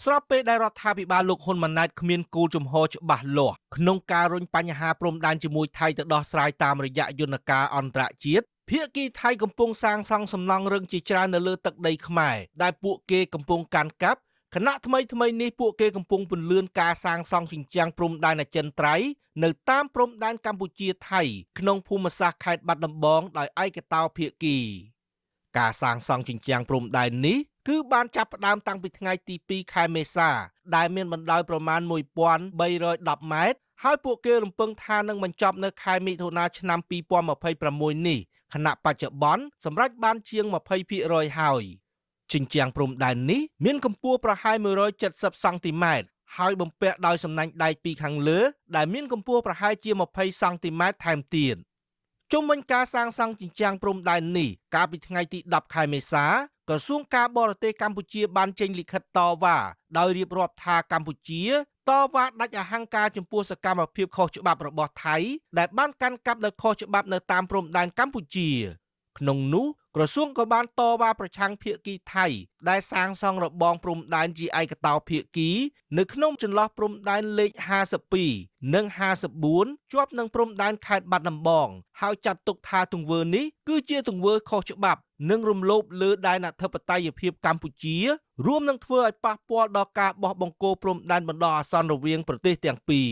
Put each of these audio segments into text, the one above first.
ស្របពេលដែលរដ្ឋាភិបាលលោកហ៊ុនម៉ាណែតគ្មានគោលជំហរច្បាស់លាស់ក្នុងការរុញបញ្ហាព្រំដែនជាមួយថៃទៅដោះស្រាយតាមរយៈយន្តការអន្តរជាតិភាគីថៃកំពុងសាងសង់សំណង់រឹងជាច្រើននៅលើទឹកដីខ្មែរដែលពួកគេកំពុងកាន់កាប់ខណៈថ្មីនេះពួកគេកំពុងពន្លឿនការសាងសង់ជញ្ជាំងព្រំដែនអចិន្ត្រៃយ៍នៅតាមព្រំដែនកម្ពុជាថៃក្នុងភូមិសាស្ត្រខេត្តបាត់ដំបងដោយឯកតោភាគីការសាងសង់ជញ្ជាំងព្រំដែននេះគឺបានចាប់ផ្ដើមតាំងពីថ្ងៃទី2ខែមេសាដែលមានបណ្ដោយប្រមាណ1310ម៉ែត្រហើយពួកគេរំពឹងថានឹងបញ្ចប់នៅខែមិថុនាឆ្នាំ2026នេះខណៈបច្ចុប្បន្នសម្រាប់បានជាង 20% ហើយជញ្ជាំងព្រំដែននេះមានកម្ពស់ប្រហែល170សង់ទីម៉ែត្រហើយបំពាក់ដោយសំណាញ់ដែកពីខាងលើដែលមានកម្ពស់ប្រហែលជា20សង់ទីម៉ែត្រថែមទៀតជុំវិញការសាងសង់ជញ្ជាំងព្រំដែននេះកាលពីថ្ងៃទី10ខែមេសាក្រសួងការបរទេសកម្ពុជាបានចេញលិខិតតវ៉ាដោយរៀបរាប់ថាកម្ពុជាតវ៉ាដាច់អហង្ការចំពោះសកម្មភាពខុសច្បាប់របស់ថៃដែលបានកាន់កាប់ដោយខុសច្បាប់នៅតាមព្រំដែនកម្ពុជាក្នុងនោះក្រសួងក៏បានតវ៉ាប្រឆាំងភាគីថៃដែលសាងសង់របងព្រំដែនជាឯកតោភាគីនៅក្នុងចន្លោះព្រំដែនលេខ52និង54ជាប់នឹងព្រំដែនខេត្តបាត់ដំបងហើយចាត់ទុកថាទង្វើនេះគឺជាទង្វើខុសច្បាប់និងរំលោភលើដែនអធិបតេយ្យភាពកម្ពុជារួមនឹងធ្វើឲ្យប៉ះពាល់ដល់ការបោះបង្គោលព្រំដែនបណ្ដោះអាសន្នរវាងប្រទេសទាំងពីរ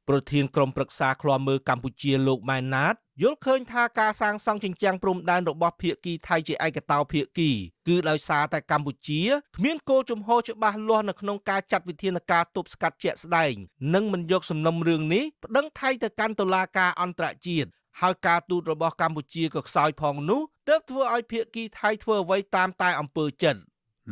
ប្រធានក្រុមប្រឹក្សាឃ្លាំមើលកម្ពុជាលោកម៉ែនណាតយល់ឃើញថាការសាងសង់ជញ្ជាំងព្រំដែនរបស់ភាគីថៃជាឯកតោភាគីគឺដោយសារតែកម្ពុជាគ្មានគោលជំហរច្បាស់លាស់នៅក្នុងការចាត់វិធានការទប់ស្កាត់ជាក់ស្ដែងនិងមិនយកសំណុំរឿងនេះប្តឹងថៃទៅកាន់តុលាការអន្តរជាតិហើយការទូតរបស់កម្ពុជាក៏ខ្សោយផងនោះទើបធ្វើឲ្យភាគីថៃធ្វើអ្វីតាមតែអំពើចិត្ត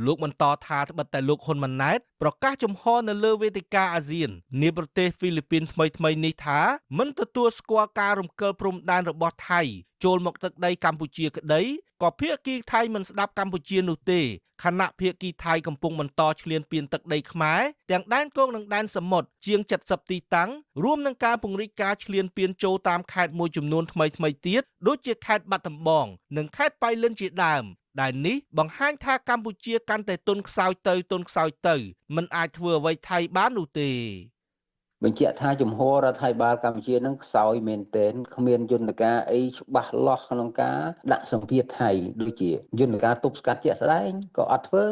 លោកបន្តថាត្បិតតែលោកហ៊ុនម៉ាណែតប្រកាសចំហនៅលើវេទិកាអាស៊ាននាប្រទេសហ្វីលីពីនថ្មីនេះថាមិនទទួលស្គាល់ការរំកិលព្រំដែនរបស់ថៃចូលមកទឹកដីកម្ពុជាក្តីក៏ភាគីថៃមិនស្ដាប់កម្ពុជានោះទេខណៈភាគីថៃកំពុងបន្តឈ្លានពានទឹកដីខ្មែរទាំងដែនគោកនិងដែនសមុទ្រជាង70ទីតាំងរួមនឹងការពង្រីកការឈ្លានពានចូលតាមខេត្តមួយចំនួនថ្មីទៀតដូចជាខេត្តបាត់ដំបងនិងខេត្តប៉ៃលិនជាដើមដែលនេះបង្ហាញថាកម្ពុជាកាន់តែទន់ខ្សោយទៅមិនអាចធ្វើអ្វីថៃបាននោះទេបញ្ជាក់ថាជំហររដ្ឋាភិបាលកម្ពុជានឹងខ្សោយមែនទែនគ្មានយន្តការអីច្បាស់លាស់ក្នុងការដាក់សម្ពាធថៃដូចជាយន្តការទប់ស្កាត់ជាក់ស្ដែងក៏អត់ធ្វើ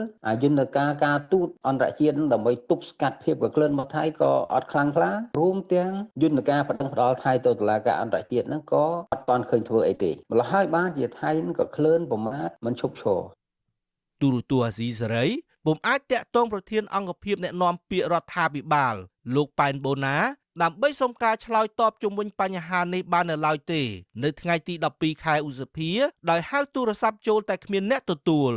យន្តការការទូតអន្តរជាតិដើម្បីទប់ស្កាត់ភាពកក្លិនរបស់ថៃក៏អត់ខ្លាំងក្លារួមទាំងយន្តការបដិងផ្ដាល់ថៃទៅតុលាការអន្តរជាតិហ្នឹងក៏អត់តាន់ឃើញធ្វើអីទេម្ល៉េះហើយបានជាថៃហ្នឹងក៏ក្លិនប្រមាថមិនឈប់ឈរទូរទស្សន៍អាស៊ីសេរីពុំអាចតាក់ទងប្រធានអង្គភិបអ្នកណែនាំពាក្យរដ្ឋាភិបាលលោកប៉ែនបូណាដើម្បីសុំការឆ្លើយតបជុំវិញបញ្ហានេះបាននៅឡើយទេនៅថ្ងៃទី12ខែឧសភាដោយហៅទូរស័ព្ទចូលតែគ្មានអ្នកទទួល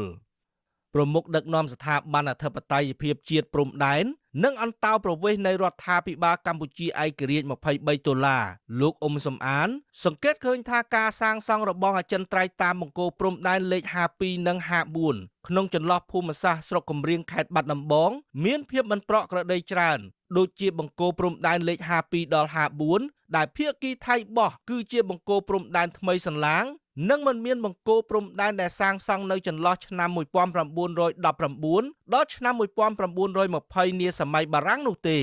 ប្រមុខដឹកនាំស្ថាប័នអធិបតេយ្យភាពជាតិព្រំដែននិងអន្តោប្រវេសន៍នៃរដ្ឋាភិបាលកម្ពុជាឯករាជ្យ$23លោកអ៊ុំសំអានសង្កេតឃើញថាការសាងសង់របងអចិន្ត្រៃយ៍តាមបង្គោលព្រំដែនលេខ52និង54ក្នុងចន្លោះភូមិសាស្ត្រស្រុកកំរៀងខេត្តបាត់ដំបងមានភាពមិនប្រក្រតីច្រើនដូចជាបង្គោលព្រំដែនលេខ52ដល់54ដែលភាគីថៃបោះគឺជាបង្គោលព្រំដែនថ្មីសន្លាងនិងមិនមានបង្គោលព្រំដែនដែលសាងសង់នៅចន្លោះឆ្នាំ1919ដល់ឆ្នាំ1920នាសម័យបារាំងនោះទេ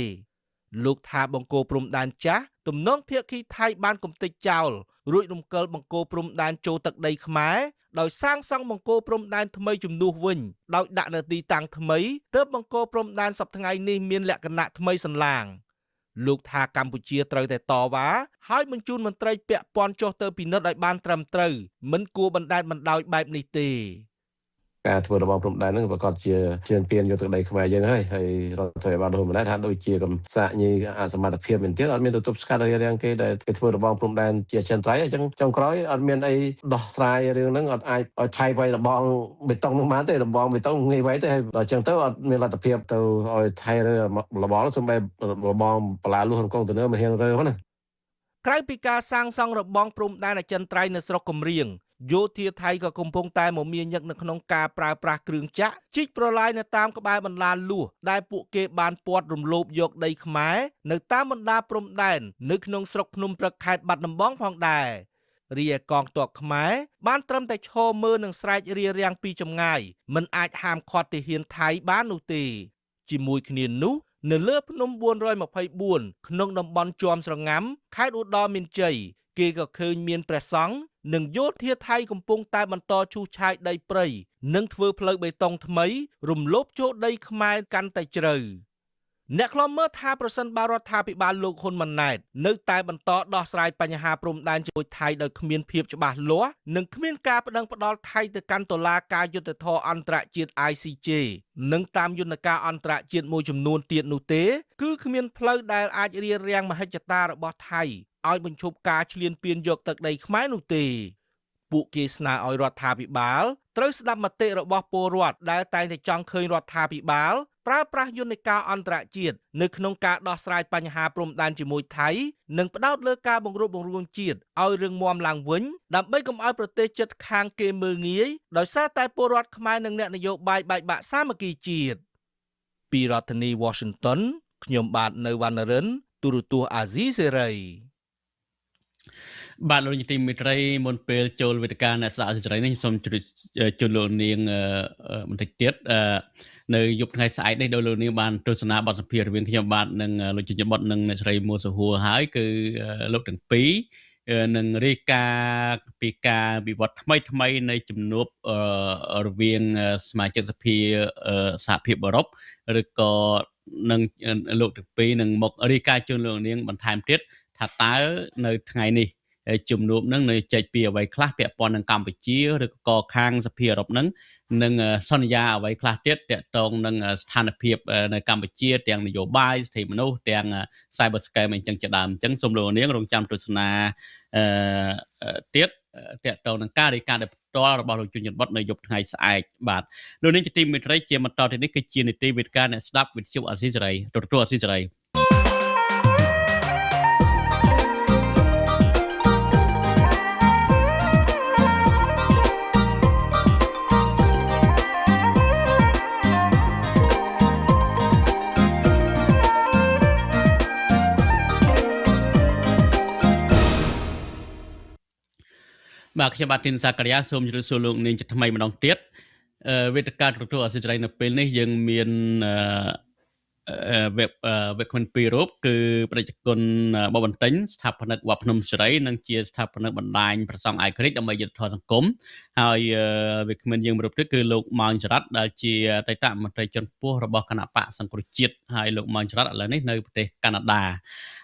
លោកថាបង្គោលព្រំដែនចាស់ទំនងភាគីថៃបានកំទេចចោលរួចរំកិលបង្គោលព្រំដែនចូលទឹកដីខ្មែរដោយសាងសង់បង្គោលព្រំដែនថ្មីជំនួសវិញដោយដាក់នៅទីតាំងថ្មីទើបបង្គោលព្រំដែនសប្តាហ៍ថ្ងៃនេះមានលក្ខណៈថ្មីសន្លាងលោកថាកម្ពុជាត្រូវតែតវ៉ាហើយបញ្ជូនមន្ត្រីពាក់ព័ន្ធចុះទៅពិនិត្យឲ្យបានត្រឹមត្រូវមិនគួរបណ្តែតបណ្តោយបែបនេះទេការធ្វើរបងព្រំដែនហ្នឹងប្រកាសជាជឿនពៀនយកទឹកដីខ្មែរយើងហើយរដ្ឋាភិបាលហ៊ុនម៉ាណែតថាដូចជាកំសាកញីអសមត្ថភាពមែនទៀតអត់មានទៅទប់ស្កាត់រឿងគេដែលគេធ្វើរបងព្រំដែនជាចិនត្រៃអញ្ចឹងចុងក្រោយអត់មានអីដោះស្រាយរឿងហ្នឹងអត់អាចឲ្យថៃវាយរបងបេតុងនោះបានទេរបងបេតុងងាយវាយទេហើយដល់អញ្ចឹងទៅអត់មានលទ្ធភាពទៅឲ្យថៃរើរបងសំបីរបងបលាលុះក្នុងកុងតឺន័រមិនហ៊ានរើហ្នឹងណាក្រៅពីការសាងសង់របងព្រំដែនអចិន្ត្រៃយ៍នៅស្រុកកំរៀងយោធាថៃក៏កំពុងតែមមាញឹកនៅក្នុងការប្រើប្រាស់គ្រឿងចក្រជីកប្រឡាយនៅតាមក្បែរបន្លាលួសដែលពួកគេបានពាត់រំលោភយកដីខ្មែរនៅតាមបណ្ដាព្រំដែននៅក្នុងស្រុកភ្នំព្រឹកខេត្តបាត់ដំបងផងដែររីឯកងទ័ពខ្មែរបានត្រឹមតែឈរមើលនិងស្រែករារាំងពីចម្ងាយមិនអាចហាមឃាត់ទាហានថៃបាននោះទេ ជាមួយគ្នានោះនៅលើភ្នំ424ក្នុងតំបន់ជាំស្រងាំខេត្តឧត្តរមានជ័យគេក៏ឃើញមានព្រះសង្ឃនិងយោធាថៃកំពុងតែបន្តឈូសឆាយដីព្រៃនិងធ្វើផ្លូវបេតុងថ្មីរំលោភចូលដីខ្មែរកាន់តែជ្រៅអ្នកខ្លំមើលថាប្រសិនបើរដ្ឋាភិបាលលោកហ៊ុនម៉ាណែតនៅតែបន្តដោះស្រាយបញ្ហាព្រំដែនជាមួយថៃដោយគ្មានភាពច្បាស់លាស់និងគ្មានការប្តឹងផ្តល់ថៃទៅកាន់តុលាការយុត្តិធម៌អន្តរជាតិ ICJ និងតាមយន្តការអន្តរជាតិមួយចំនួនទៀតនោះទេគឺគ្មានផ្លូវដែលអាចរារាំងមហិច្ឆតារបស់ថៃឲ្យបញ្ឈប់ការឈ្លានពានយកទឹកដីខ្មែរនោះទេពួកគេស្នើឲ្យរដ្ឋាភិបាលត្រូវស្ដាប់មតិរបស់ពលរដ្ឋដែលតែងតែចង់ឃើញរដ្ឋាភិបាលប្រើប្រាស់យន្តការអន្តរជាតិនៅក្នុងការដោះស្រាយបញ្ហាព្រំដែនជាមួយថៃនិងផ្ដោតលើការបង្រួបបង្រួមជាតិឲ្យរឹងមាំឡើងវិញដើម្បីកុំឲ្យប្រទេសជិតខាងគេមើលងាយដោយសារតែពលរដ្ឋខ្មែរនិងអ្នកនយោបាយបែកបាក់សាមគ្គីជាតិពីរដ្ឋធានី Washington ខ្ញុំបាទនៅវណ្ណរិនទូរទស្សន៍អាស៊ីសេរីបាទលោកនាយកមិត្តរីមុនពេលចូលវេទិកាអ្នកស្ដាប់អសិរ័យនេះខ្ញុំសូមជូនលោកនាងបន្តិចទៀតនៅយប់ថ្ងៃស្អែកនេះដោយលោកនាងបានទស្សនាបទសម្ភាសន៍រវាងខ្ញុំបាទនិងលោកជញ្ញបុត្រនិងអ្នកស្រីមួលសុហួរហើយគឺលោកទាំងពីរនឹងរាយការណ៍ពីការវិវត្តថ្មីនៃជំនួបរវាងសមាជិកសភាសហភាពអឺរ៉ុបឬក៏នឹងលោកទាំងពីរនឹងមករាយការណ៍ជូនលោកនាងបន្ថែមទៀតថាតើនៅថ្ងៃនេះជំនួបនឹងនៅចែកពីអ្វីខ្លះពាក់ព័ន្ធនឹងកម្ពុជាឬក៏ខាងសភាអឺរ៉ុបនឹងនឹងសន្យាអ្វីខ្លះទៀតទាក់ទងនឹងស្ថានភាពនៅកម្ពុជាទាំងនយោបាយសិទ្ធិមនុស្សទាំង Cyber Scam អញ្ចឹងជាដើមអញ្ចឹងសូមលោកនាងរងចាំទស្សនាទៀតទាក់ទងនឹងការរាយការណ៍ដោយផ្ទាល់របស់លោកជញ្ញបុត្រនៅយប់ថ្ងៃស្អែកបាទលោកនាងជាទីមេត្រីជាបន្តទៅនេះគឺជានីតិវិទ្យាអ្នកស្ដាប់វិទ្យុអស៊ីសេរីទទួលអស៊ីសេរីបាទខ្ញុំបាទទីនសាករិយាសូមជម្រាបសួរលោកនាងជាថ្មីម្ដងទៀតវេទិកាទទួលអសិរ័យនៅពេលនេះយើងមានវេក្ខមពីររូបគឺប្រជាជនបបបន្ទិញស្ថាបនិកវត្តភ្នំសេរីនិងជាស្ថាបនិកបណ្ដាញប្រសង់ឯករាជ្យដើម្បីយុត្តិធម៌សង្គមហើយវេក្ខមយើងមួយរូបទៀតគឺលោកម៉ោងចរ៉ាត់ដែលជាអតីតមន្ត្រីជាន់ខ្ពស់របស់គណៈបកសង្គ្រោះជាតិហើយលោកម៉ោងចរ៉ាត់ឥឡូវនេះនៅប្រទេសកាណាដា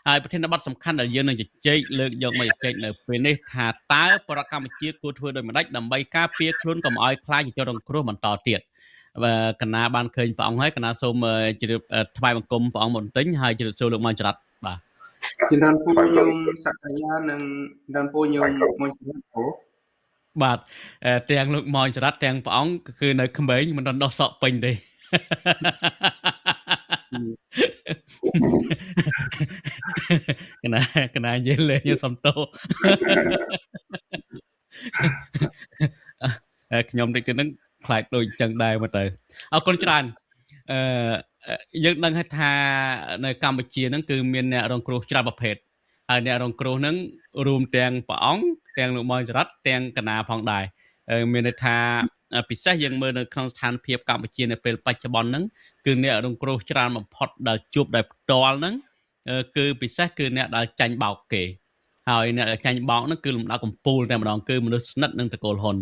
ហើយប្រធានបទសំខាន់ដែលយើងនឹងជជែកលើកយកមកជជែកនៅពេលនេះថាតើបរដ្ឋកម្ពុជាគួរធ្វើដូចម្តេចដើម្បីការពារខ្លួនកុំឲ្យខ្លាចជាជនរងគ្រោះបន្តទៀតកណាបានឃើញព្រះអង្គហើយកណាសូមជម្រាបថ្វាយបង្គំព្រះអង្គបន្តិចហើយជម្រាបសួរលោកម៉ោងចរ៉ាត់បាទជំរាបពូញោមសក្យានិងជំរាបពូញោមមកជំរាបពូបាទទាំងលោកម៉ោងចរ៉ាត់ទាំងព្រះអង្គគឺនៅក្មេងមិនដល់ដោះសក់ពេញទេកណានិយាយលេងសំតោខ្ញុំតិចទៅនឹងខ្លាចដូចចឹងដែរមកទៅអរគុណច្រើនយើងដឹងថានៅកម្ពុជាហ្នឹងគឺមានអ្នករងគ្រោះច្រើនប្រភេទហើយអ្នករងគ្រោះហ្នឹងរួមទាំងព្រះអង្គទាំងលោកម៉ោងចរ៉ាត់ទាំងកណាផងដែរមានន័យថាពិសេសយើងមើលនៅក្នុងស្ថានភាពកម្ពុជានៅពេលបច្ចុប្បន្នហ្នឹងគឺអ្នករងគ្រោះច្រើនបំផុតដែលជួបដោយផ្ទាល់ហ្នឹងគឺពិសេសគឺអ្នកដែលចាញ់បោកគេហើយអ្នកដែលចាញ់បោកហ្នឹងគឺលំដាប់កំពូលតែម្ដងគឺមនុស្សស្និទ្ធនឹងតកូលហ៊ុន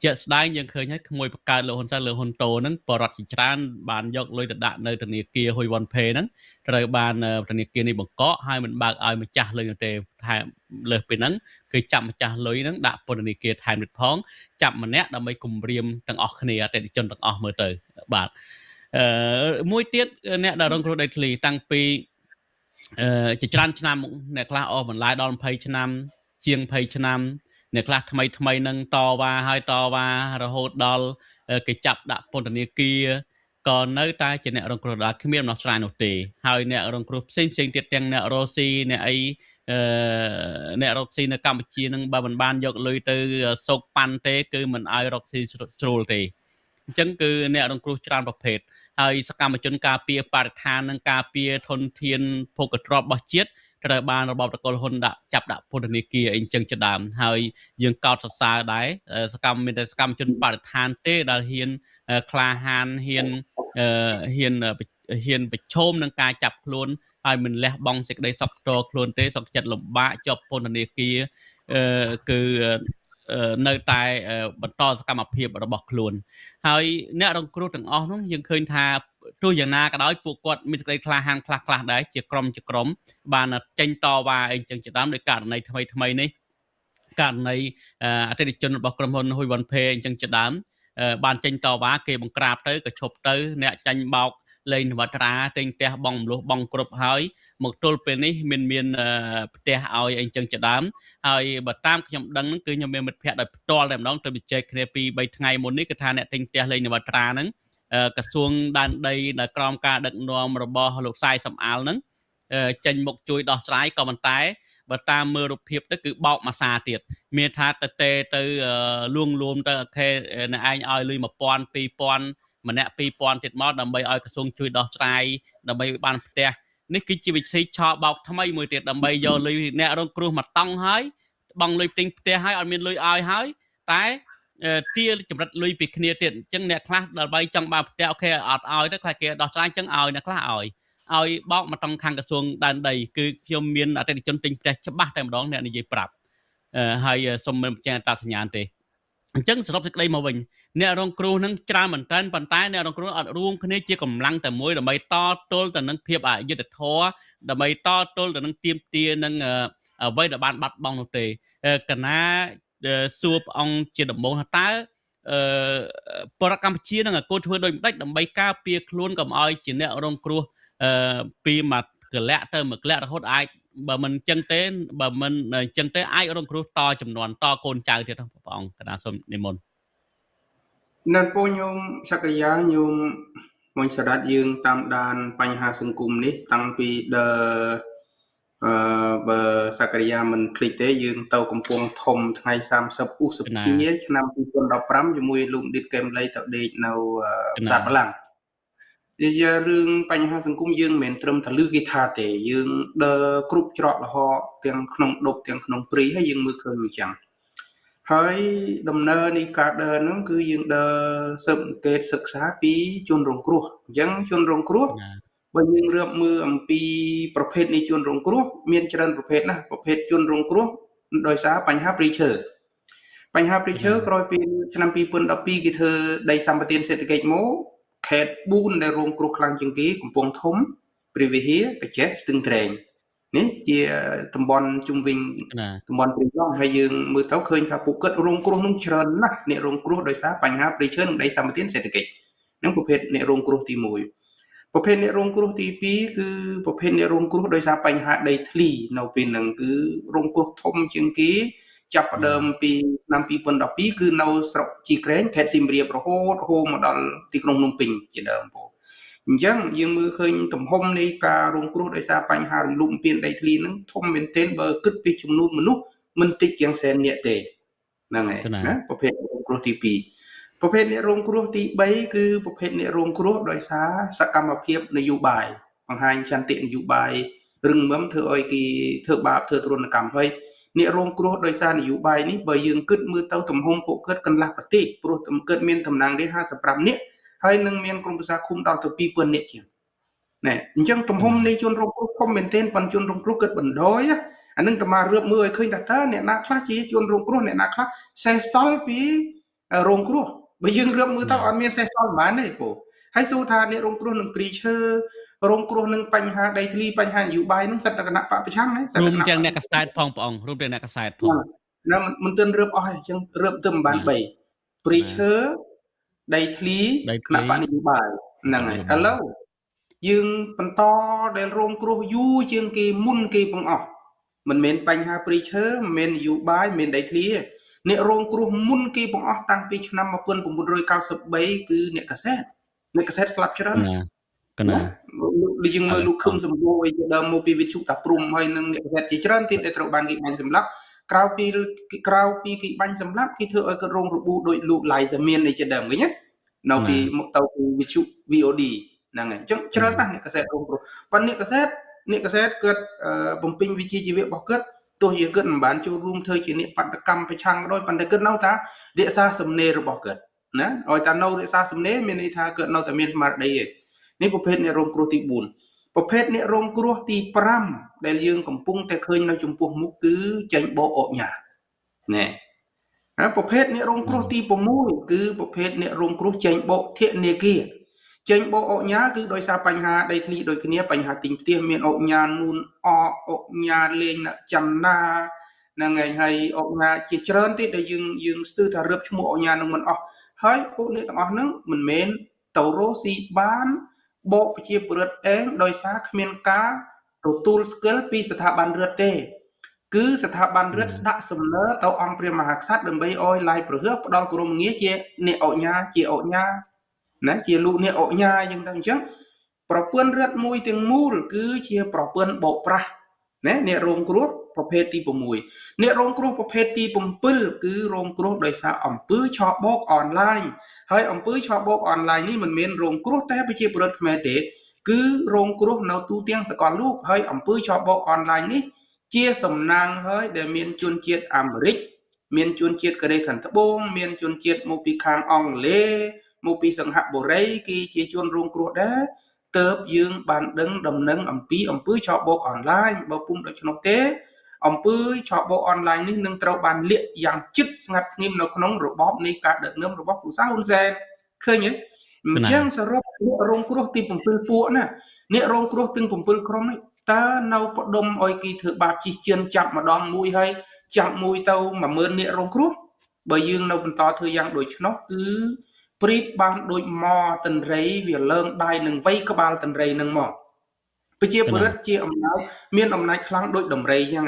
ជាក់ស្ដែងយើងឃើញហើយក្មួយបកើតលោកហ៊ុនសែនលោកហ៊ុនតូហ្នឹងបរដ្ឋជាច្រើនបានយកលុយទៅដាក់នៅធនាគារហ៊ុយវ៉ាន់ផេហ្នឹងត្រូវបានធនាគារនេះបង្កកហើយមិនបើកឲ្យម្ចាស់លុយទេថែមលើសពីហ្នឹងគឺចាប់ម្ចាស់លុយហ្នឹងដាក់ពន្ធនាគារថែមទៀតផងចាប់ម្នាក់ដើម្បីគំរាមទាំងអស់គ្នាអតិថិជនទាំងអស់មើលទៅបាទមួយទៀតអ្នកដែលរងគ្រោះដីធ្លីតាំងពីជាច្រើនឆ្នាំអ្នកខ្លះអស់បន្លាយដល់20ឆ្នាំជាង20ឆ្នាំអ្នកខ្លះថ្មីនឹងតវ៉ាហើយតវ៉ារហូតដល់គេចាប់ដាក់ពន្ធនាគារក៏នៅតែជាអ្នករងគ្រោះដែរគ្មានដំណោះស្រាយនោះទេហើយអ្នករងគ្រោះផ្សេងទៀតទាំងអ្នករ៉ូស៊ីអ្នកអីអ្នករកស៊ីនៅកម្ពុជានឹងបើមិនបានយកលុយទៅសោកប៉ាន់ទេគឺមិនឲ្យរកស៊ីស្រួលទេអញ្ចឹងគឺអ្នករងគ្រោះច្រើនប្រភេទហើយសកម្មជនការពារបរិស្ថាននិងការពារធនធានភោគទ្រព្យរបស់ជាតិត្រូវបានរបបតកូលហ៊ុនចាប់ដាក់ពន្ធនាគារអីចឹងជាដើមហើយយើងកោតសរសើរដែរសកម្មជនបរិស្ថានទេដែលហ៊ានក្លាហានហ៊ាន ហ៊ានប្រឈមនឹងការចាប់ខ្លួនហើយមិនលះបង់សេចក្តីសុខផ្ទាល់ខ្លួនទេសុខចិត្តលំបាកជាប់ពន្ធនាគារគឺនៅតែបន្តសកម្មភាពរបស់ខ្លួនហើយអ្នករងគ្រោះទាំងអស់នោះយើងឃើញថាទោះយ៉ាងណាក៏ដោយពួកគាត់មានសេចក្តីក្លាហានខ្លះដែរជាក្រុមបានចេញតវ៉ាអីចឹងជាដើមដោយករណីថ្មីនេះករណីអតិថិជនរបស់ក្រុមហ៊ុន ហ៊ុយវ៉ាន់ផេអញ្ចឹងជាដើមបានចេញតវ៉ាគេបង្ក្រាបទៅក៏ឈប់ទៅអ្នកចាញ់បោកលេងនវត្រាទិញផ្ទះបងមលុះបងគ្រប់ហើយមកទល់ពេលនេះមានផ្ទះឲ្យអីចឹងជាដើមហើយបើតាមខ្ញុំដឹងហ្នឹងគឺខ្ញុំមានមិត្តភ័ក្តិដោយផ្ទាល់តែម្ដងទៅជជែកគ្នាពី3ថ្ងៃមុននេះគឺថាអ្នកទិញផ្ទះលេងនវត្រាហ្នឹងក្រសួងដែនដីដែលក្រោមការដឹកនាំរបស់លោកសាយសំអាលហ្នឹងចេញមកជួយដោះស្រាយក៏ប៉ុន្តែបើតាមមើលរូបភាពទៅគឺបោកមួយសារទៀតមានថាទៅលួងលោមទៅអូខេអ្នកឯងឲ្យលុយ1000 2000ម្នាក់2000ទៀតមកដើម្បីឲ្យក្រសួងជួយដោះស្រាយដើម្បីបានផ្ទះនេះគឺជាវិធីឆោបោកថ្មីមួយទៀតដើម្បីយកលុយអ្នករងគ្រោះមកតង់ហើយបង់លុយទិញផ្ទះហើយអត់មានលុយឲ្យហើយតែទាចម្រិតលុយពីគ្នាទៀតអញ្ចឹងអ្នកខ្លះដើម្បីចង់បានផ្ទះអូខេអត់ឲ្យទៅខ្លះគេដោះស្រាយអញ្ចឹងឲ្យអ្នកខ្លះឲ្យបោកមកតង់ខាងក្រសួងដែនដីគឺខ្ញុំមានអតិថិជនទិញផ្ទះច្បាស់តែម្ដងអ្នកនិយាយប្រាប់ហើយសូមមិនបញ្ជាក់អត្តសញ្ញាណទេអញ្ចឹងសរុបសេចក្តីមកវិញអ្នករងគ្រោះនឹងច្រើនមែនតើប៉ុន្តែអ្នករងគ្រោះអត់រួមគ្នាជាកម្លាំងតែមួយដើម្បីតទល់ទៅនឹងភាពអយុត្តិធម៌ដើម្បីតទល់ទៅនឹងទាមទារនឹងអ្វីដែលបានបាត់បង់នោះទេកណាសួរព្រះអង្គជាដំបូងថាតើបរតកម្ពុជានឹងគួរធ្វើដូចម្ដេចដើម្បីការពារខ្លួនកុំឲ្យជាអ្នករងគ្រោះពីមួយកលៈទៅមួយកលៈរហូតអាចបើមិនអញ្ចឹងទេអាចរងគ្រោះតចំនួនតកូនចៅទៀតព្រះអង្គកណាសូមនិមន្តនៅពូញោមសក្យាញោមមួយស្ដាច់យើងតាមដានបញ្ហាសង្គមនេះតាំងពីបើសក្យាមិនភ្លេចទេយើងទៅកំពង់ធំថ្ងៃ30ឧសភាឆ្នាំ2015ជាមួយលោកឌីតកែមលីទៅដេកនៅផ្សារបាឡាំងនិយាយរឿងបញ្ហាសង្គមយើងមិនមែនត្រឹមតែលើគេថាទេយើងដើរគ្រប់ច្រកលហកទាំងក្នុងដប់ទាំងក្នុងព្រៃហើយយើងមើលឃើញអញ្ចឹងហើយដំណើរនៃការដើរហ្នឹងគឺយើងដើរស៊ើបអង្កេតសិក្សាពីជនរងគ្រោះអញ្ចឹងជនរងគ្រោះបើយើងរៀបមើលអំពីប្រភេទនៃជនរងគ្រោះមានច្រើនប្រភេទណាប្រភេទជនរងគ្រោះដោយសារបញ្ហាព្រៃឈើក្រោយពីឆ្នាំ2012គេធ្វើដីសម្បត្តិសេដ្ឋកិច្ចមកខេត្ត4ដែលរងគ្រោះខ្លាំងជាងគេកំពង់ធំព្រះវិហារកាចេះស្ទឹងត្រែងនេះជាតំបន់ជុំវិញតំបន់ព្រៃឡង់ហើយយើងមើលទៅឃើញថាពួកគាត់រងគ្រោះនឹងច្រើនណាស់អ្នករងគ្រោះដោយសារបញ្ហាព្រៃឈើនិងដីសម្បត្តិសេដ្ឋកិច្ចនឹងប្រភេទអ្នករងគ្រោះទី1ប្រភេទអ្នករងគ្រោះទី2គឺប្រភេទអ្នករងគ្រោះដោយសារបញ្ហាដីធ្លីនៅពេលហ្នឹងគឺរងគ្រោះធំជាងគេចាប់ផ្ដើមពីឆ្នាំ2012គឺនៅស្រុកជីក្រែងខេត្តសៀមរាបរហូតមកដល់ទីក្រុងភ្នំពេញជាដើមបងអញ្ចឹងយើងមើលឃើញទំហំនៃការរងគ្រោះដោយសារបញ្ហារំលោភបំពានដីធ្លីហ្នឹងធំមែនទែនបើគិតពីចំនួនមនុស្សមិនតិចជាង100,000នាក់ទេហ្នឹងហើយណាប្រភេទរងគ្រោះទី2ប្រភេទអ្នករងគ្រោះទី3គឺប្រភេទអ្នករងគ្រោះដោយសារសកម្មភាពនយោបាយបង្ហាញចន្ទៈនយោបាយរឹងមាំធ្វើឲ្យគេធ្វើបាបធ្វើទរណកម្មហើយអ្នករងគ្រោះដោយសារនយោបាយនេះបើយើងគិតមើលទៅទំហំពួកគាត់កន្លះប្រទេសព្រោះគាត់មានតំណាងរាស្ត្រ55នាក់ហើយនឹងមានក្រុមប្រឹក្សាឃុំដល់ទៅ2000នាក់ជាងណែអញ្ចឹងទំហំនៃជនរងគ្រោះធំមែនទែនប៉ុន្តែជនរងគ្រោះគាត់បណ្ដោយអានឹងតែមករៀបមើលឲ្យឃើញថាតើអ្នកណាខ្លះជាជនរងគ្រោះអ្នកណាខ្លះសេះសល់ពីរងគ្រោះបើយើងរៀបមើលទៅអត់មានសេះសល់ប៉ុន្មានទេពូហើយសួរថាអ្នករងគ្រោះនឹងព្រីឈើរងគ្រោះនឹងបញ្ហាដីធ្លីបញ្ហានយោបាយនឹងសិតតែគណៈបពប្រឆាំងណារួមទាំងអ្នកកសែតផងព្រះអង្គរួមទាំងអ្នកកសែតផងណាមិនទាន់រៀបអស់ទេអញ្ចឹងរៀបទៅមិនបាន3ព្រីឈើដីធ្លីគណៈបកនយោបាយហ្នឹងហើយឥឡូវយើងបន្តដែលរងគ្រោះយូរជាងគេមុនគេបង្អស់មិនមែនបញ្ហាព្រីឈើមិនមែននយោបាយមិនមែនដីធ្លីទេអ្នករងគ្រោះមុនគេបង្អស់តាំងពីឆ្នាំ1993គឺអ្នកកសែតស្លាប់ច្រើនកណាយើងមើលលោកខឹមសម្បូរឲ្យដើមមកពីវិទ្យុតាព្រំហើយនឹងអ្នកកសែតជាច្រើនទៀតដែលត្រូវបានគេបាញ់សម្លាប់ក្រៅពីគេបាញ់សម្លាប់គេធ្វើឲ្យគាត់រងរបួសដោយលោកឡៃសាមៀននេះជាដើមវិញណានៅពីមកទៅពីវិទ្យុ VOD ហ្នឹងហើយអញ្ចឹងច្រើនណាស់អ្នកកសែតរងគ្រោះប៉ុន្តែអ្នកកសែតគាត់បំពេញវិជ្ជាជីវៈរបស់គាត់ទោះជាគាត់មិនបានចូលរួមធ្វើជាអ្នកបដកម្មប្រឆាំងក៏ដោយប៉ុន្តែគាត់នៅថារក្សាសំណេររបស់គាត់ណាឲ្យតែនៅរក្សាសំណេរមានន័យថាគាត់នៅតែមានស្មារតីឯង នេះប្រភេទអ្នករងគ្រោះទី4ប្រភេទអ្នករងគ្រោះទី5ដែលយើងកំពុងតែឃើញនៅចំពោះមុខគឺចេញបោកអុកញ៉ាណែប្រភេទអ្នករងគ្រោះទី6គឺប្រភេទអ្នករងគ្រោះចេញបោកធនាគារចេញបោកអុកញ៉ាគឺដោយសារបញ្ហាដីធ្លីដូចគ្នាបញ្ហាទិញផ្ទះមានអុកញ៉ានួនអអុកញ៉ាលេងអ្នកចំណាហ្នឹងហើយអុកញ៉ាជាច្រើនទៀតដែលយើងស្ទើរថារឹបឈ្មោះអុកញ៉ានឹងមិនអស់ហើយពួកអ្នកទាំងអស់ហ្នឹងមិនមែនទៅរស់ស៊ីបានបោកប្រជាពលរដ្ឋឯងដោយសារគ្មានការទទួលស្គាល់ពីស្ថាប័នរដ្ឋទេគឺស្ថាប័នរដ្ឋដាក់សំណើទៅអង្គព្រះមហាក្សត្រដើម្បីឲ្យឡាយប្រហើផ្ដល់គោរមងារជាអ្នកអុកញ៉ាជាអុកញ៉ាណាជាលោកអ្នកអុកញ៉ាអញ្ចឹងប្រពន្ធរដ្ឋមួយទាំងមូលគឺជាប្រពន្ធបោកប្រាស់ណាអ្នករងគ្រោះប្រភេទទី6អ្នករងគ្រោះប្រភេទទី7គឺរងគ្រោះដោយសារអំពើឆបោកអនឡាញហើយអំពើឆបោកអនឡាញនេះមិនមែនរងគ្រោះតែប្រជាពលរដ្ឋខ្មែរទេគឺរងគ្រោះនៅទូទាំងសកលលោកហើយអំពើឆបោកអនឡាញនេះជាសំណាងហើយដែលមានជនជាតិអាមេរិកមានជនជាតិកូរ៉េខាងត្បូងមានជនជាតិមកពីខាងអង់គ្លេសមកពីសង្ហបុរីគេជាជនរងគ្រោះដែរទើបយើងបានដឹងដំណឹងអំពីអំពើឆបោកអនឡាញបើពុំដូច្នោះទេអំពើឆបោកអនឡាញនេះនឹងត្រូវបានលាក់យ៉ាងជិតស្ងាត់ស្ងៀមនៅក្នុងរបបនៃការដឹកនាំរបស់គ្រូសាហ៊ុនសែនឃើញទេអញ្ចឹងសរុបអ្នករងគ្រោះទី7ពួកណាអ្នករងគ្រោះទាំង7ក្រុមនេះតើនៅផ្ដុំឲ្យគេធ្វើបាបជិះជឿនចាប់ម្ដងមួយហើយចាប់មួយទៅ10000អ្នករងគ្រោះបើយើងនៅបន្តធ្វើយ៉ាងដូចនោះគឺព្រៀបបានដូចមកតន្ត្រីវាលើងដៃនឹងវៃក្បាលតន្ត្រីនឹងមកប្រជាពលរដ្ឋជាអំណាចមានអំណាចខ្លាំងដូចដំរីអញ្ចឹង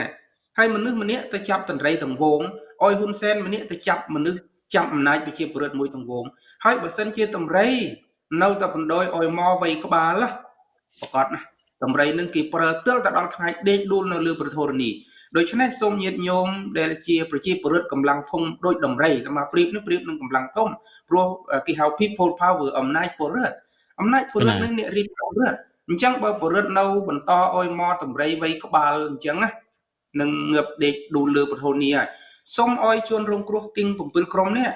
ហើយមនុស្សម្នាក់ទៅចាប់តន្ត្រីទាំងវងឲ្យហ៊ុនសែនម្នាក់ទៅចាប់មនុស្សចាប់អំណាចប្រជាពលរដ្ឋមួយទាំងវងហើយបើសិនជាតម្រៃនៅតែបណ្ដោយឲ្យមកវៃក្បាលប្រកាសណាតម្រៃនឹងគេប្រើទល់ទៅដល់ថ្ងៃដេកដួលនៅលើប្រធរណីដូច្នេះសូមញាតិញោមដែលជាប្រជាពលរដ្ឋកម្លាំងធំដូចតម្រៃតែមកព្រៀបនឹងកម្លាំងធំព្រោះគេហៅ people power អំណាចពលរដ្ឋនេះអ្នករៀបចំរដ្ឋអញ្ចឹងបើពលរដ្ឋនៅបន្តឲ្យមកតម្រៃវៃក្បាលអញ្ចឹងណានឹងងើបដេកដួលលើប្រធរណីហើយសូមឲ្យជនរងគ្រោះទាំង7ក្រុមនេះ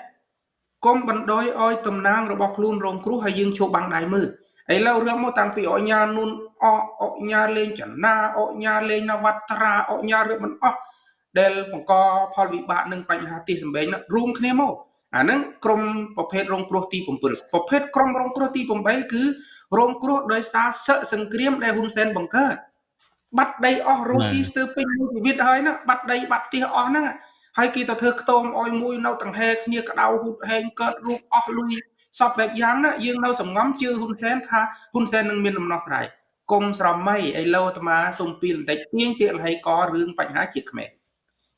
កុំបណ្ដោយឲ្យតំណាងរបស់ខ្លួនរងគ្រោះហើយយើងឈប់បាំងដៃមើលឥឡូវរឿងមកតាំងពីអញ្ញានួនអញ្ញាលេងចនាអញ្ញាលេងនវត្រាអញ្ញារឿងមិនអស់ដែលបង្កផលវិបាកនឹងបញ្ហាទីសម្បែងរួមគ្នាមកអាហ្នឹងក្រុមប្រភេទរងគ្រោះទី7ប្រភេទក្រុមរងគ្រោះទី8គឺរងគ្រោះដោយសារសឹកសង្គ្រាមដែលហ៊ុនសែនបង្កើតបាត់ដីអស់រុស្ស៊ីស្ទើរពេញមួយជីវិតហើយណាបាត់ដីបាត់ផ្ទះអស់ហ្នឹងហើយគេទៅធ្វើខ្ទមអោយមួយនៅតង្ហែគ្នាក្តៅហូតហែងកើតរូបអស់លុយសពបែបយ៉ាងណាយើងនៅសំងំជឿហ៊ុនសែនថាហ៊ុនសែននឹងមានដំណោះស្រាយកុំស្រមៃឥឡូវអាត្មាសូមពីបន្តិចទៀងទាលហីករឿងបញ្ហាជាតិខ្មែរ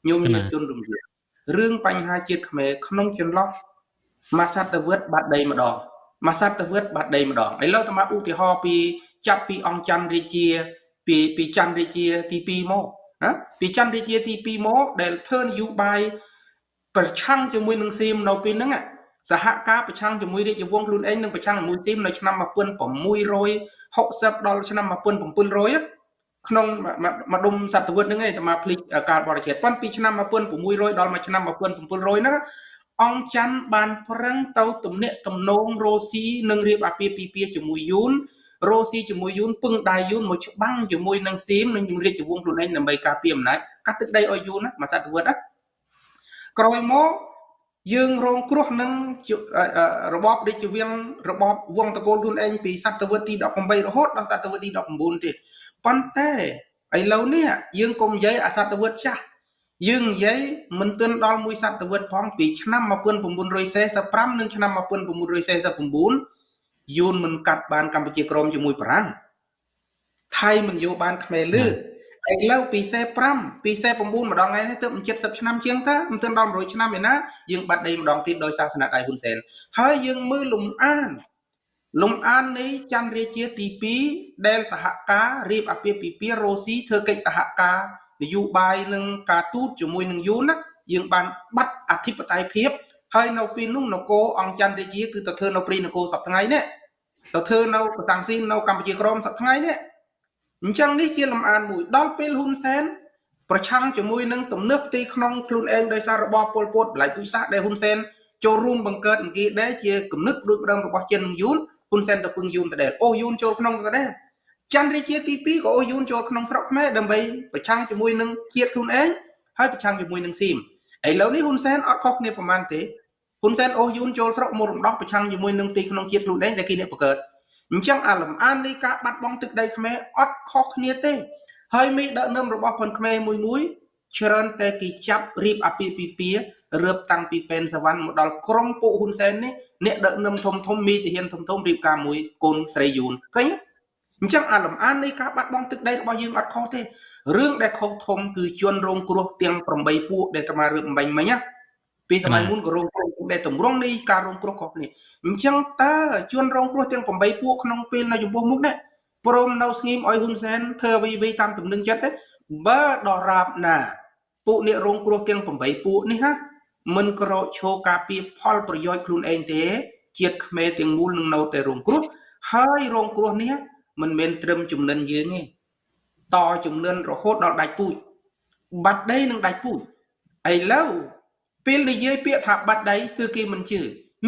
ញោមញាតិជនរំលឹករឿងបញ្ហាជាតិខ្មែរក្នុងចន្លោះមួយសតវត្សបាត់ដីម្ដងឥឡូវអាត្មាឧទាហរណ៍ពីចាប់ពីអង្គច័ន្ទរាជាពីច័ន្ទរាជាទី2មកណាពីច័ន្ទរាជាទី2មកដែលធ្វើនយោបាយប្រឆាំងជាមួយនឹងសៀមនៅពេលហ្នឹងសហការប្រឆាំងជាមួយរាជវង្សខ្លួនឯងនឹងប្រឆាំងជាមួយសៀមនៅឆ្នាំ1660ដល់ឆ្នាំ1700ក្នុងមួយដុំសតវត្សហ្នឹងឯងតែមកភ្លេចការបរិច្ឆេទប៉ុន្តែពីឆ្នាំ1600ដល់មកឆ្នាំ1700ហ្នឹងអង្គច័ន្ទបានប្រឹងទៅទំនាក់ទំនងរ៉ូស៊ីនិងរៀបអាពាហ៍ពិពាហ៍ជាមួយយួនរ៉ូស៊ីជាមួយយួនពឹងដៃយួនមកច្បាំងជាមួយនឹងសៀមនិងរាជវង្សខ្លួនឯងដើម្បីការពារអំណាចកាត់ទឹកដីឲ្យយួនណាមួយសតវត្សក្រោយមកយើងរងគ្រោះនឹងរបបរាជវាំងរបបវង្សតកូលខ្លួនឯងពីសតវត្សទី18រហូតដល់សតវត្សទី19ទៀតប៉ុន្តែឥឡូវនេះយើងកុំនិយាយអាសតវត្សចាស់យើងនិយាយមិនទាន់ដល់មួយសតវត្សផងពីឆ្នាំ1945និងឆ្នាំ1949យួនមិនកាត់បានកម្ពុជាក្រមជាមួយបារាំងថៃមិនយកបានខ្មែរលើឥឡូវពី45ពី49ម្ដងថ្ងៃនេះទើប70ឆ្នាំជាងតាមិនទាន់ដល់100ឆ្នាំឯណាយើងបាត់ដីម្ដងទៀតដោយសារស្នាដៃហ៊ុនសែនហើយយើងមើលលំអាននៃច័ន្ទរាជាទី2ដែលសហការរៀបអាពាហ៍ពិពាហ៍រ៉ូស៊ីធ្វើកិច្ចសហការនយោបាយនឹងការទូតជាមួយនឹងយួនណាយើងបានបាត់អធិបតេយ្យភាពហើយនៅពេលនោះនគរអង្គច័ន្ទរាជាគឺទៅធ្វើនៅព្រៃនគរសប្តាហ៍ថ្ងៃនេះទៅធ្វើនៅកតាំងស៊ីននៅកម្ពុជាក្រមសប្តាហ៍ថ្ងៃនេះអញ្ចឹងនេះជាលំអានមួយដល់ពេលហ៊ុនសែនប្រឆាំងជាមួយនឹងទំនើបទីក្នុងខ្លួនឯងដោយសាររបបប៉ុលពតបល័យពុយសាសដែលហ៊ុនសែនចូលរួមបង្កើតអង្គារដែរជាគំនិតដូចម្ដងរបស់ចិននិងយួន ហ៊ុនសែនទៅពឹងយូនតដែលអូយូនចូលក្នុងតដែលច័ន្ទរាជាទី2ក៏អូយូនចូលក្នុងស្រុកខ្មែរដើម្បីប្រឆាំងជាមួយនឹងជាតិខ្លួនឯងហើយប្រឆាំងជាមួយនឹងស៊ីមឥឡូវនេះហ៊ុនសែនអត់ខុសគ្នាប្រហែលទេហ៊ុនសែនអូយូនចូលស្រុកមករំដោះប្រឆាំងជាមួយនឹងទីក្នុងជាតិខ្លួនឯងដែលគេអ្នកបង្កើតអញ្ចឹងអាលំអាននៃការបាត់បង់ទឹកដីខ្មែរអត់ខុសគ្នាទេហើយមេដឹកនាំរបស់ប៉ុនខ្មែរមួយច្រើនតែគេចាប់រៀបអាពាហ៍ពិពាហ៍រើបតាំងពីពេនសវណ្ណមកដល់ក្រុងពួកហ៊ុនសែននេះអ្នកដឹកនាំធំមីទាហានធំរៀបការមួយកូនស្រីយូនឃើញអញ្ចឹងអាលំអាននៃការបាត់បង់ទឹកដីរបស់យើងអត់ខុសទេរឿងដែលខុសធំគឺជនរងគ្រោះទាំង8ពួកដែលតាមរឿងបំបញ្ញមិញណាពីសម័យមុនក៏រងគ្រោះដែលតម្រង់នៃការរងគ្រោះខុសគ្នាអញ្ចឹងតើជនរងគ្រោះទាំង8ពួកក្នុងពេលនៅចំពោះមុខនេះព្រមនៅស្ងៀមឲ្យហ៊ុនសែនធ្វើអ្វីៗតាមទំនឹងចិត្តទេបើដល់រាបណាពួកអ្នករងគ្រោះទាំង8ពួកនេះហាមិនក្រោកឈរការពារផលប្រយោជន៍ខ្លួនឯងទេជាតិខ្មែរទាំងមូលនឹងនៅតែរងគ្រោះហើយរងគ្រោះនេះមិនមែនត្រឹមជំនិនយើងទេតជំនិនរហូតដល់ដាច់ពូជបាត់ដីនឹងដាច់ពូជឥឡូវពេលនិយាយពាក្យថាបាត់ដីស្ទើរគេមិនជឿ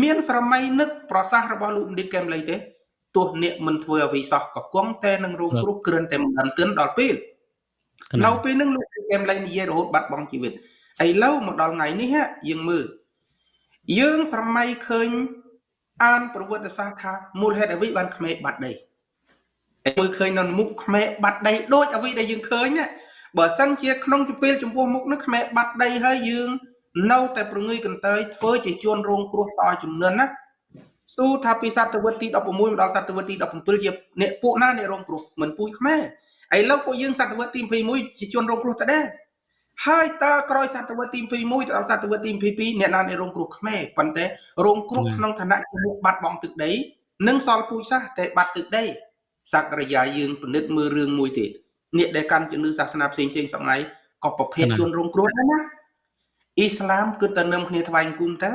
មានស្រមៃនឹកប្រសាសន៍របស់លោកបណ្ឌិតកែមលីទេទោះអ្នកមិនធ្វើអ្វីសោះក៏គង់តែនឹងរងគ្រោះគ្រាន់តែមិនដឹងទិនដល់ពេលនៅពេលហ្នឹងលោកកែមលីនិយាយរហូតបាត់បង់ជីវិតឥឡូវមកដល់ថ្ងៃនេះយើងមើលយើងស្រមៃឃើញអានប្រវត្តិសាស្ត្រថាមូលហេតុអ្វីបានខ្មែរបាត់ដីមើលឃើញនៅមុខខ្មែរបាត់ដីដូចអ្វីដែលយើងឃើញណាបើសិនជាក្នុងពេលចំពោះមុខនោះខ្មែរបាត់ដីហើយយើងនៅតែប្រងើយកន្តើយធ្វើជាជួនរងគ្រោះតជំនន់ណាស៊ូថាពីសតវត្សទី16មកដល់សតវត្សទី17ជាអ្នកពួកណាអ្នករងគ្រោះមិនពូជខ្មែរឥឡូវពួកយើងសតវត្សទី21ជាជួនរងគ្រោះតដែរហើយតើក្រោយសតវត្សទី21ទៅដល់សតវត្សទី22អ្នកណាអ្នករងគ្រោះខ្មែរប៉ុន្តែរងគ្រោះក្នុងឋានៈជាមុខបាត់បង់ទឹកដីនិងសល់ពូជសាសន៍តែបាត់ទឹកដីសក្តិយាយើងពិនិត្យមើលរឿងមួយទៀតអ្នកដែលកាន់ជំនឿសាសនាផ្សេងៗសម័យក៏ប្រភេទជនរងគ្រោះដែរណាអ៊ីស្លាមគិតតែនឹមគ្នាថ្វាយអង្គមទៅ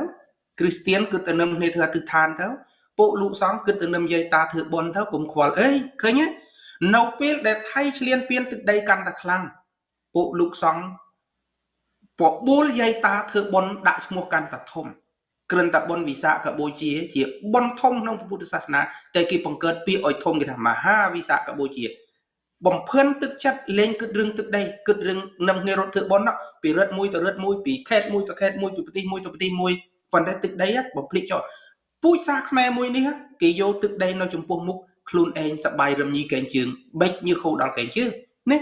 គ្រីស្ទានគិតតែនឹមគ្នាធ្វើអធិដ្ឋានទៅពួកលោកសង្ឃគិតទៅនឹមយាយតាធ្វើបុណ្យទៅកុំខ្វល់អីឃើញទេនៅពេលដែលថៃឆ្លៀនពៀនទឹកដីកាន់តែខ្លាំងពួកលោកសង្ឃបបួលយាយតាធ្វើបុណ្យដាក់ឈ្មោះកាន់តែធំគ្រាន់តែបុណ្យវិសាខបូជាបុណ្យធំក្នុងពុទ្ធសាសនាតែគេបង្កើតពាក្យឲ្យធំគេថាមហាវិសាខបូជាបំភឿនទឹកចិត្តលេងគិតរឿងទឹកដីគិតរឿងនឹមគ្នារត់ធ្វើបុណ្យពីរត់មួយទៅរត់មួយពីខេត្តមួយទៅខេត្តមួយពីប្រទេសមួយទៅប្រទេសមួយប៉ុន្តែទឹកដីបំភ្លេចចោលពូជសាសខ្មែរមួយនេះគេយកទឹកដីនៅចំពោះមុខខ្លួនឯងសបាយរំញីកែងជើងបិចញើសហូរដល់កែងជើងណា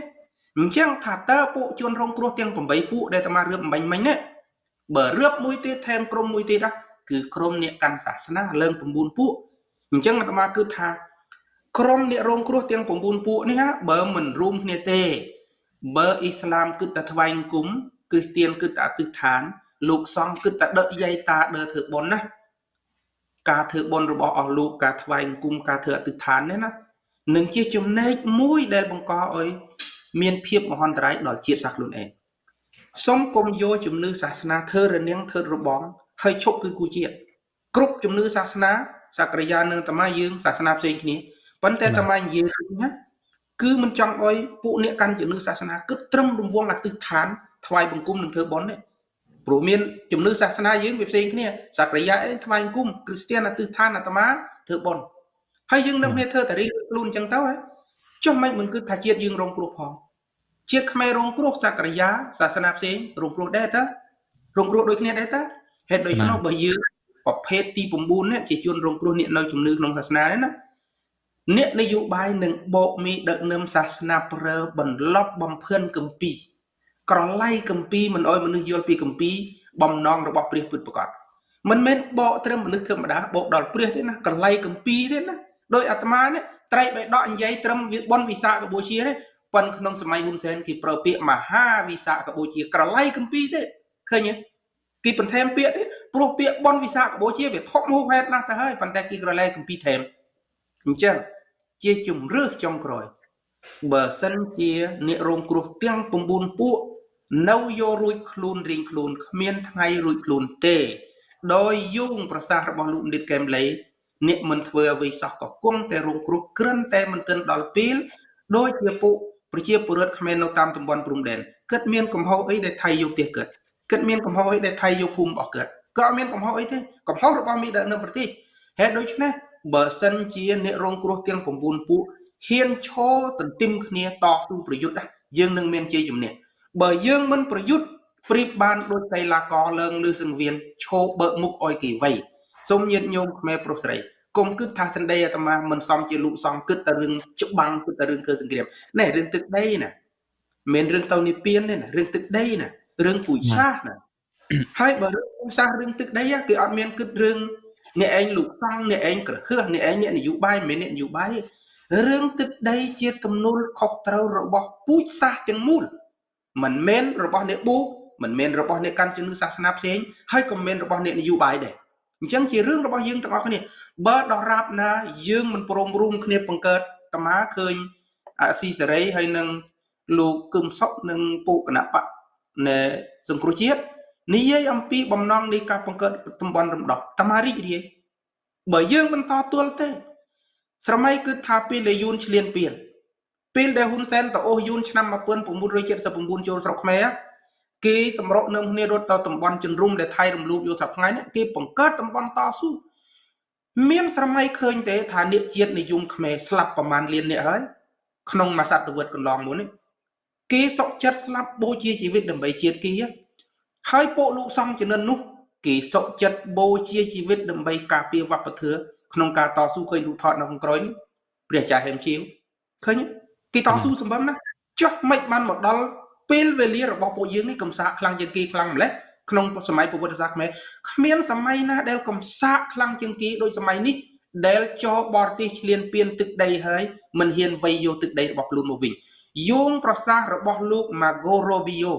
អញ្ចឹងថាតើពួកជនរងគ្រោះទាំង8ពួកដែលតាមរឿបបំបញ្ញមិញនេះបើរឿបមួយទៀតថែមក្រុមមួយទៀតគឺក្រុមអ្នកកាន់សាសនាលើង9ពួកអញ្ចឹងអាត្មាគឺថាក្រុមអ្នករងគ្រោះទាំង9ពួកនេះបើមិនរួមគ្នាទេបើអ៊ីស្លាមគិតតែថ្វាយអង្គមគ្រីស្ទានគិតតែអធិដ្ឋានលោកសង្ឃគិតតែដឹកយាយតាដើរធ្វើបុណ្យណាការធ្វើបុណ្យរបស់អស់លោកការថ្វាយអង្គមការធ្វើអធិដ្ឋាននេះណានឹងជាចំណែកមួយដែលបង្កឲ្យមានភាពមហន្តរាយដល់ជាតិសាសន៍ខ្លួនឯងសូមកុំយកជំនឿសាសនាធ្វើរនាំងធ្វើរបងហើយឈប់គឺគូជាតិគ្រប់ជំនឿសាសនាសក្តិយានឹងអាត្មាយើងសាសនាផ្សេងគ្នាប៉ុន្តែអាត្មានិយាយណាគឺមិនចង់ឲ្យពួកអ្នកកាន់ជំនឿសាសនាគិតត្រឹមរង្វង់អធិដ្ឋានថ្វាយបង្គំនឹងធ្វើបុណ្យទេព្រោះមានជំនឿសាសនាយើងវាផ្សេងគ្នាសក្តិយាអីថ្វាយបង្គំគ្រីស្ទានអធិដ្ឋានអាត្មាធ្វើបុណ្យហើយយើងនឹងគ្នាធ្វើតារីខ្លួនអញ្ចឹងទៅហ៎ចុះមិនគឺថាជាតិយើងរងគ្រោះផងជាតិខ្មែររងគ្រោះសក្តិយាសាសនាផ្សេងរងគ្រោះដែរតើរងគ្រោះដូចគ្នាដែរតើហេតុដូច្នោះបើយើងប្រភេទទី9នេះជាជនរងគ្រោះអ្នកនៅជំនឿក្នុងសាសនានេះណាអ្នកនយោបាយនឹងបោកមីដឹកនាំសាសនាប្រើបន្លប់បំភឿនគម្ពីរក្រឡៃគម្ពីរមិនអោយមនុស្សយល់ពីគម្ពីរបំណងរបស់ព្រះពុទ្ធប្រកបមិនមែនបោកត្រឹមមនុស្សធម្មតាបោកដល់ព្រះទេណាក្រឡៃគម្ពីរទេណាដោយអាត្មានេះត្រៃបេដកនិយាយត្រឹមវាបុណ្យវិសាខបូជាទេប៉ុន្តែក្នុងសម័យហ៊ុនសែនគេប្រើពាក្យមហាវិសាខបូជាក្រឡៃគម្ពីរទេឃើញទេគេបន្ថែមពាក្យទេព្រោះពាក្យបុណ្យវិសាខបូជាវាធំហួសហេតុណាស់ទៅហើយប៉ុន្តែគេក្រឡៃគម្ពីរថែមអញ្ចឹងជាជំរឿសចុងក្រោយបើសិនជាអ្នករងគ្រោះទាំង9ពួកនៅយករួចខ្លួនរៀងខ្លួនគ្មានថ្ងៃរួចខ្លួនទេដោយយោងប្រសាសន៍របស់លោកបណ្ឌិតកែមលីអ្នកមិនធ្វើអ្វីសោះក៏គង់តែរងគ្រោះគ្រាន់តែមិនទាន់ដល់ពេលដោយជាពួកប្រជាពលរដ្ឋខ្មែរនៅតាមតំបន់ព្រំដែនគិតមានកំហុសអីដែលថៃយកផ្ទះគិតមានកំហុសអីដែលថៃយកភូមិរបស់គាត់ក៏អត់មានកំហុសអីទេកំហុសរបស់មីដឹកនាំប្រទេសហេតុដូច្នេះ បើសិនជាអ្នករងគ្រោះទាំង9ពួកហ៊ានឈរទន្ទឹមគ្នាតស៊ូប្រយុទ្ធយើងនឹងមានជ័យជំនះបើយើងមិនប្រយុទ្ធប្រៀបបានដូចកីឡាករឡើងលើសង្វៀនឈរបើកមុខឲ្យគេវៃសូមញាតិញោមខ្មែរប្រុសស្រីកុំគិតថាសន្តីអាត្មាមិនសមជាលោកសំគិតតែរឿងច្បាំងគិតតែរឿងធ្វើសង្គ្រាមណែរឿងទឹកដីណាមិនរឿងទៅនិព្វានទេណារឿងទឹកដីណារឿងពូជសាសន៍ណាហើយបើរឿងពូជសាសន៍រឿងទឹកដីគេអត់មានគិតរឿងអ្នកឯងលោកសង្ឃអ្នកឯងក្រហឺអ្នកឯងអ្នកនយោបាយមិនមែនអ្នកនយោបាយរឿងទឹកដីជាទំនួលខុសត្រូវរបស់ពូជសាសន៍ទាំងមូលមិនមែនរបស់អ្នកប៊ូមិនមែនរបស់អ្នកកាន់ជំនឿសាសនាផ្សេងហើយក៏មិនមែនរបស់អ្នកនយោបាយដែរអញ្ចឹងជារឿងរបស់យើងទាំងអស់គ្នាបើដរាបណាយើងមិនព្រមរួមគ្នាបង្កើតអាត្មាឃើញអាស៊ីសេរីហើយនឹងលោកគឹមសុខនិងពួកគណៈបកនៃសង្គ្រោះជាតិនិយាយអំពីបំណងនៃការបង្កើតតំបន់រំដោះអាត្មារីករាយបើយើងមិនតទួលទេស្រមៃគឺថាពេលដែលយួនឈ្លានពានពេលដែលហ៊ុនសែនទៅអូសយួនឆ្នាំ1979ចូលស្រុកខ្មែរគេសម្រុកនឹងគ្នារត់ទៅតំបន់ជនរុំដែលថៃរំលោភយកថាថ្ងៃនេះគេបង្កើតតំបន់តស៊ូមានស្រមៃឃើញទេថាអ្នកជាតិនិយមខ្មែរស្លាប់ប្រមាណលានអ្នកហើយក្នុងមួយសតវត្សកន្លងមុននេះគេសុកចិត្តស្លាប់បូជាជីវិតដើម្បីជាតិគេហើយពួកលោកសង្ឃជំនិននោះគេសុកចិត្តបូជាជីវិតដើម្បីការពារវប្បធម៌ក្នុងការតស៊ូឃើញរូបថតនៅក្នុងក្រោយនេះព្រះអាចារ្យហេមជាវឃើញគេតស៊ូសម្បំណាចុះមិនបានមកដល់ពេលវេលារបស់ពួកយើងនេះកំសាកខ្លាំងជាងគេខ្លាំងម្លេះក្នុងសម័យពុទ្ធសាសនាខ្មែរគ្មានសម័យណាដែលកំសាកខ្លាំងជាងគេដោយសម័យនេះដែលចោបរទេសឈ្លានពានទឹកដីហើយមិនហ៊ានវៃយកទឹកដីរបស់ខ្លួនមកវិញយោងប្រសាសន៍របស់លោក Marco Rubio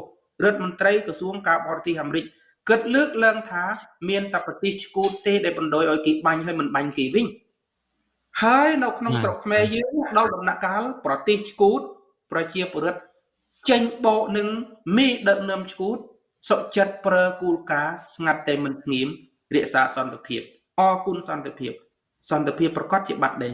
រដ្ឋមន្ត្រីក្រសួងការបរទេសអាមេរិកគិតលើកឡើងថាមានតែប្រទេសឈ្គូតទេដែលបណ្ដោយឲ្យគេបាញ់ហើយមិនបាញ់គេវិញហើយនៅក្នុងស្រុកខ្មែរយើងដល់ដំណាក់កាលប្រទេសឈ្គូតប្រជាពលរដ្ឋចេញបោកនឹងមេដឹកនាំឈ្គូតសុខចិត្តប្រើគោលការណ៍ស្ងាត់តែមិនស្ងៀមរក្សាសន្តិភាពអរគុណសន្តិភាពប្រកាសជាបាត់ដី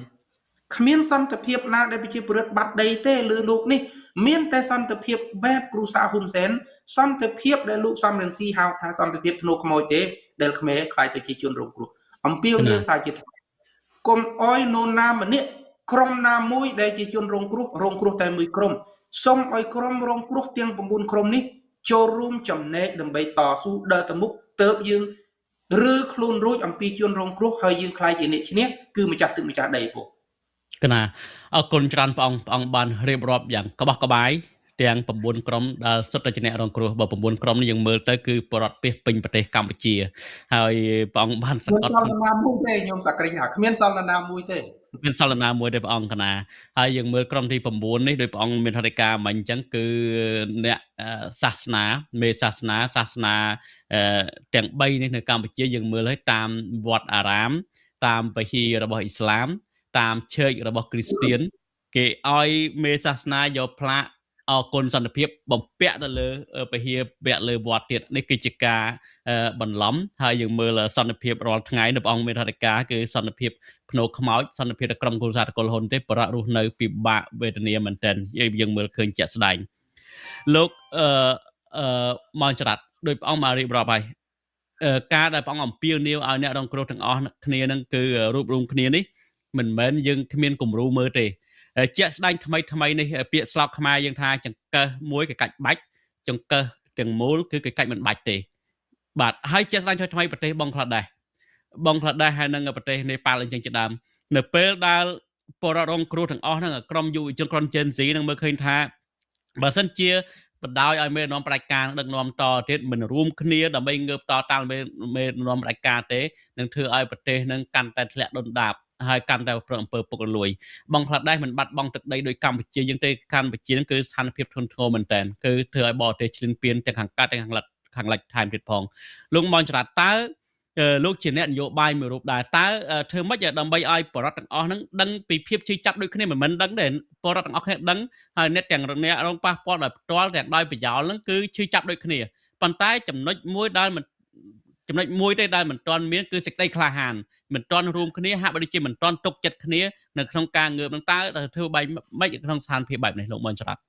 គ្មានសន្តិភាពណាដែលប្រជាពលរដ្ឋបាត់ដីទេលើលោកនេះមានតែសន្តិភាពបែបគ្រូសាហ៊ុនសែនសន្តិភាពដែលលោកសំរងស៊ីហៅថាសន្តិភាពធ្នូខ្មោចទេដែលខ្មែរខ្លាយទៅជាជនរងគ្រោះអំពាវនាវសាជាថ្មីកុំអោយនរណាម្នាក់ក្រុមណាមួយដែលជាជនរងគ្រោះតែមួយក្រុមសូមឲ្យក្រុមរងគ្រោះទាំង9ក្រុមនេះចូលរួមចំណែកដើម្បីតស៊ូដើរទៅមុខទៅយើងឬខ្លួនរួចអំពីជនរងគ្រោះហើយយើងខ្លាយជាអ្នកឈ្នះគឺម្ចាស់ទឹកម្ចាស់ដីពុកកណាអរគុណច្រើនព្រះអង្គបានរៀបរាប់យ៉ាងក្បោះក្បាយទាំង9ក្រុមដែលសុទ្ធតែជាអ្នករងគ្រោះបើ9ក្រុមនេះយើងមើលទៅគឺបរដ្ឋពេញប្រទេសកម្ពុជាហើយព្រះអង្គបានសង្កត់គ្មានសល់ណាមួយទេញោមសក្តិគ្មានសល់ណាមួយទេមានសល់ណាមួយទេព្រះអង្គកណាហើយយើងមើលក្រុមទី9នេះដោយព្រះអង្គមានហត្ថលេខាមិញអញ្ចឹងគឺអ្នកសាសនាមេសាសនាទាំង3នេះនៅកម្ពុជាយើងមើលឲ្យតាមវត្តអារាមតាមពហិរបស់អ៊ីស្លាមតាមឆើចរបស់គ្រីស្ទៀនគេឲ្យមេសាសនាយកផ្លាកអគុណសន្តិភាពបំពាក់ទៅលើពហិពាក់លើវត្តទៀតនេះគឺជាការបន្លំហើយយើងមើលសន្តិភាពរាល់ថ្ងៃនៅព្រះអង្គមានហត្ថលេខាគឺសន្តិភាពភ្នោខ្មោចសន្តិភាពក្រុមគូសារតកុលហ៊ុនទេបរៈរស់នៅពិបាកវេទនាមែនទែនយើងមើលឃើញជាក់ស្ដែងលោកមកចរាត់ដោយព្រះអង្គមករៀបរាប់ហើយការដែលព្រះអង្គអំពាវនាវឲ្យអ្នករងគ្រោះទាំងអស់គ្នានឹងគឺរួបរวมគ្នានេះមិនមែនយើងគ្មានគំរូមើលទេជាក់ស្ដែងថ្មីនេះពាក្យស្លោកខ្មែរយើងថាចង្កឹះមួយគេកាច់បាច់ចង្កឹះទាំងមូលគឺគេកាច់មិនបាច់ទេបាទហើយជាក់ស្ដែងថ្មីប្រទេសបង់ក្លាដេសហើយនឹងប្រទេសនេប៉ាល់អញ្ចឹងជាដើមនៅពេលដែលបរិវត្តរងគ្រោះទាំងអស់ហ្នឹងក្រុមយុវជនក្រុម Gen Z នឹងមើលឃើញថាបើសិនជាបណ្ដោយឲ្យមេដឹកនាំផ្ដាច់ការដឹកនាំតទៀតមិនរួមគ្នាដើម្បីងើបតតាមមេដឹកនាំផ្ដាច់ការទេនឹងធ្វើឲ្យប្រទេសនឹងកាន់តែធ្លាក់ដុនដាបហើយកាន់តែប្រឹងអំពើពុករលួយបង់ក្លាដេសមិនបាត់បង់ទឹកដីដោយកម្ពុជាយើងទេកម្ពុជានឹងគឺស្ថានភាពធ្ងន់ធ្ងរមែនតើគឺធ្វើឲ្យបរទេសឈ្លានពានទាំងខាងកើតទាំងខាងលិចថែមទៀតផងលោកមកចរាតើលោកជាអ្នកនយោបាយមួយរូបដែរតើធ្វើម៉េចដើម្បីឲ្យបរិវត្តទាំងអស់ហ្នឹងដឹងពីភាពជឿចាប់ដូចគ្នាមិនមែនដឹងទេបរិវត្តទាំងអស់គ្នាដឹងហើយអ្នកទាំងអ្នករងប៉ះពាល់ដោយផ្ទាល់ទាំងដោយប្រយោលហ្នឹងគឺជឿចាប់ដូចគ្នាប៉ុន្តែចំណុចមួយដែលមិនទាន់មានគឺសេចក្តីក្លាហានមិនទាន់រួមគ្នាហាក់បីដូចជាមិនទាន់ទុកចិត្តគ្នានៅក្នុងការងើបនឹងតើធ្វើបែបម៉េចក្នុងស្ថានភាពបែបនេះលោកមនចរ៉ាត់